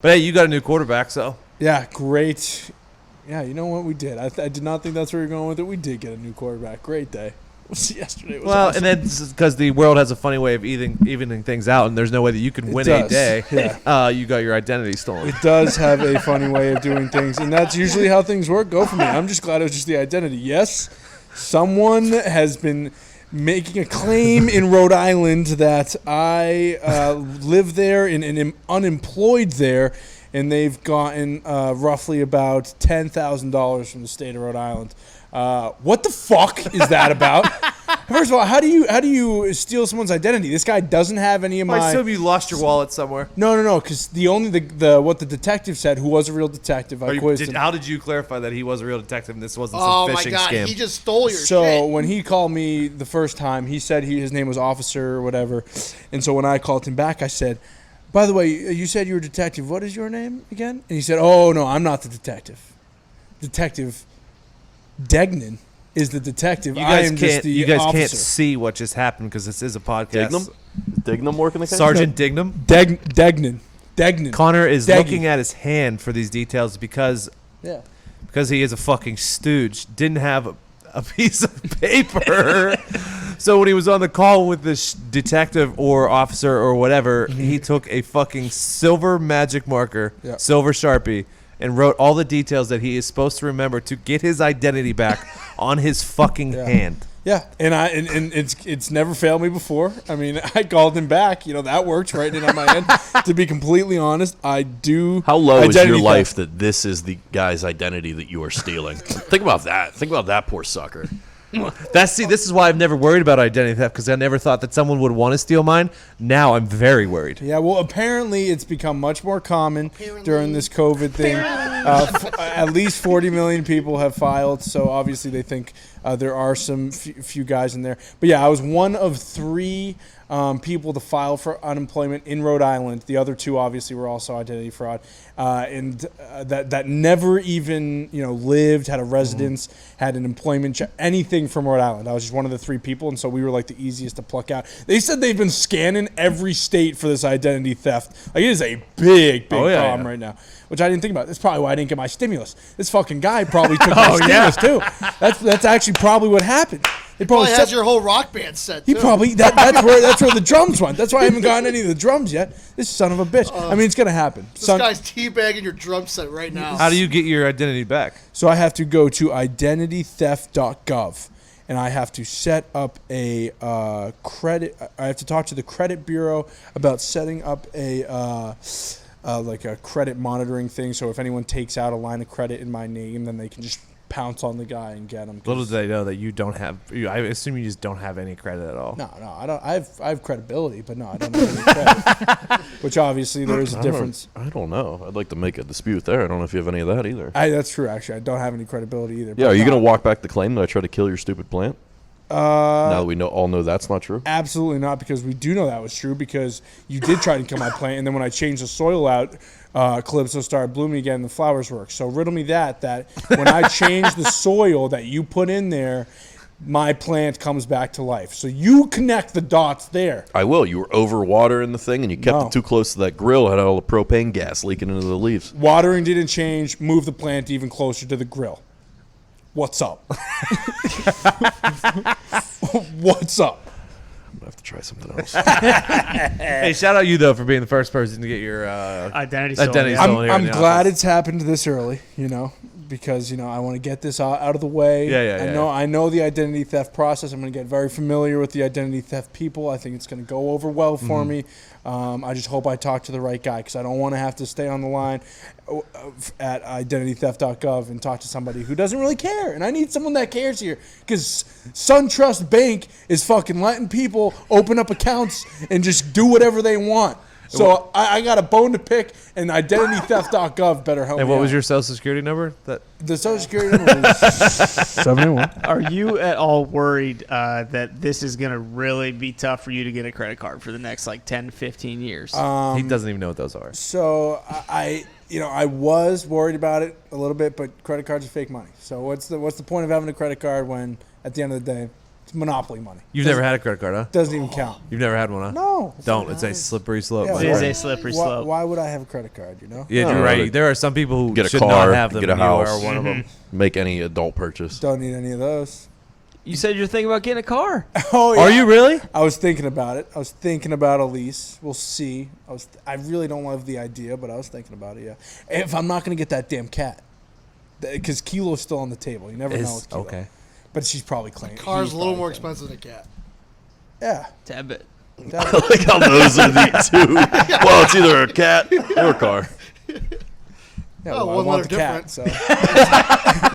But hey, you got a new quarterback, so. Yeah, great. Yeah, you know what we did. I did not think that's where you're going with it. We did get a new quarterback. Great day. Yesterday was awesome. And then because the world has a funny way of evening things out, and there's no way that you can win a day. Yeah. You got your identity stolen. It does have a funny way of doing things, and that's usually how things work. Go for me. I'm just glad it was just the identity. Yes, someone has been making a claim in Rhode Island that I live there and am unemployed there, and they've gotten roughly about $10,000 from the state of Rhode Island. What the fuck is that about? First of all, how do you steal someone's identity? This guy doesn't have any of my. I assume you lost your wallet somewhere. No. Because what the detective said, who was a real detective, I quizzed him. How did you clarify that he was a real detective and this wasn't some phishing scam? Oh my god, he just stole your shit. So when he called me the first time, he said his name was Officer or whatever, and so when I called him back, I said, "By the way, you said you were a detective. What is your name again?" And he said, "Oh no, I'm not the detective. Detective Degnan is the detective. I am just the You guys officer." can't see what just happened because this is a podcast. Dignam working the case? Sergeant Dignam? Degnan. Connor is looking at his hand for these details because he is a fucking stooge. Didn't have a piece of paper. So when he was on the call with this detective or officer or whatever, he took a fucking silver magic marker, silver Sharpie, and wrote all the details that he is supposed to remember to get his identity back on his fucking hand. Yeah, and it's never failed me before. I mean, I called him back. That works right in on my end. To be completely honest, I do. How low is your life that this is the guy's identity that you are stealing? Think about that. Think about that poor sucker. This is why I've never worried about identity theft, because I never thought that someone would want to steal mine. Now I'm very worried. Yeah, well, apparently it's become much more common during this COVID thing. At least 40 million people have filed, so obviously they think there are some few guys in there. But yeah, I was one of 3 people to file for unemployment in Rhode Island. The other 2 obviously were also identity fraud, and that never even lived, had a residence, had an employment check, anything from Rhode Island. I was just one of the 3 people, and so we were like the easiest to pluck out. They said they've been scanning every state for this identity theft. Like, it is a big problem right now, which I didn't think about. That's probably why I didn't get my stimulus. This fucking guy probably took my stimulus too. That's actually probably what happened. He probably has your whole rock band set. He probably that's where the drums went. That's why I haven't gotten any of the drums yet. This son of a bitch. I mean, it's gonna happen. This guy's teabagging your drum set right now. How do you get your identity back? So I have to go to identitytheft.gov, and I have to set up a credit. I have to talk to the credit bureau about setting up a like a credit monitoring thing. So if anyone takes out a line of credit in my name, then they can just pounce on the guy and get him. Little do they know that you don't have. I assume you just don't have any credit at all. No, I don't. I have credibility, but no, I don't have any credit. Which obviously there is a difference. I don't know. I'd like to make a dispute there. I don't know if you have any of that either. That's true. Actually, I don't have any credibility either. Yeah, are you going to walk back the claim that I tried to kill your stupid plant? Now that we all know that's not true? Absolutely not, because we do know that was true, because you did try to kill my plant, and then when I changed the soil out, Calypso started blooming again and the flowers worked. So riddle me that when I change the soil that you put in there, my plant comes back to life. So you connect the dots there. I will. You were overwatering the thing, and you kept it too close to that grill. Had all the propane gas leaking into the leaves. Watering didn't change. Move the plant even closer to the grill. What's up? What's up? I'm going to have to try something else. Hey, shout out you, though, for being the first person to get your identity stolen. I'm glad it's happened this early, because, I want to get this out of the way. I know the identity theft process. I'm going to get very familiar with the identity theft people. I think it's going to go over well for me. I just hope I talk to the right guy, because I don't want to have to stay on the line at identitytheft.gov and talk to somebody who doesn't really care. And I need someone that cares here, because SunTrust Bank is fucking letting people open up accounts and just do whatever they want. So I got a bone to pick, and identitytheft.gov better help me. And what was your social security number? The social security number was 781. Are you at all worried that this is going to really be tough for you to get a credit card for the next 10, 15 years? He doesn't even know what those are. So I was worried about it a little bit, but credit cards are fake money. So what's the point of having a credit card when at the end of the day It's monopoly money. You've never had a credit card, huh? Doesn't even count. You've never had one, huh? No. Don't. It's a slippery slope. Yeah, man. It is a slippery why, slope. Why would I have a credit card? You know. Yeah, No, you're no, right. they- There are some people who Get a should car, not have them. get a and you house. are one of them. Make any adult purchase. Don't need any of those. You said you're thinking about getting a car. Oh yeah. Are you really? I was thinking about it. I was thinking about a lease. We'll see. I really don't love the idea, but I was thinking about it. Yeah. If I'm not gonna get that damn cat, because Kilo's still on the table. You never know with Kilo. Okay. But she's probably claiming. Car's he's a little probably more claiming. expensive than a cat. Yeah. Tad bit. I like how those are the two. Well, it's either a cat or a car. Yeah, Oh, well, I one want letter the cat. So.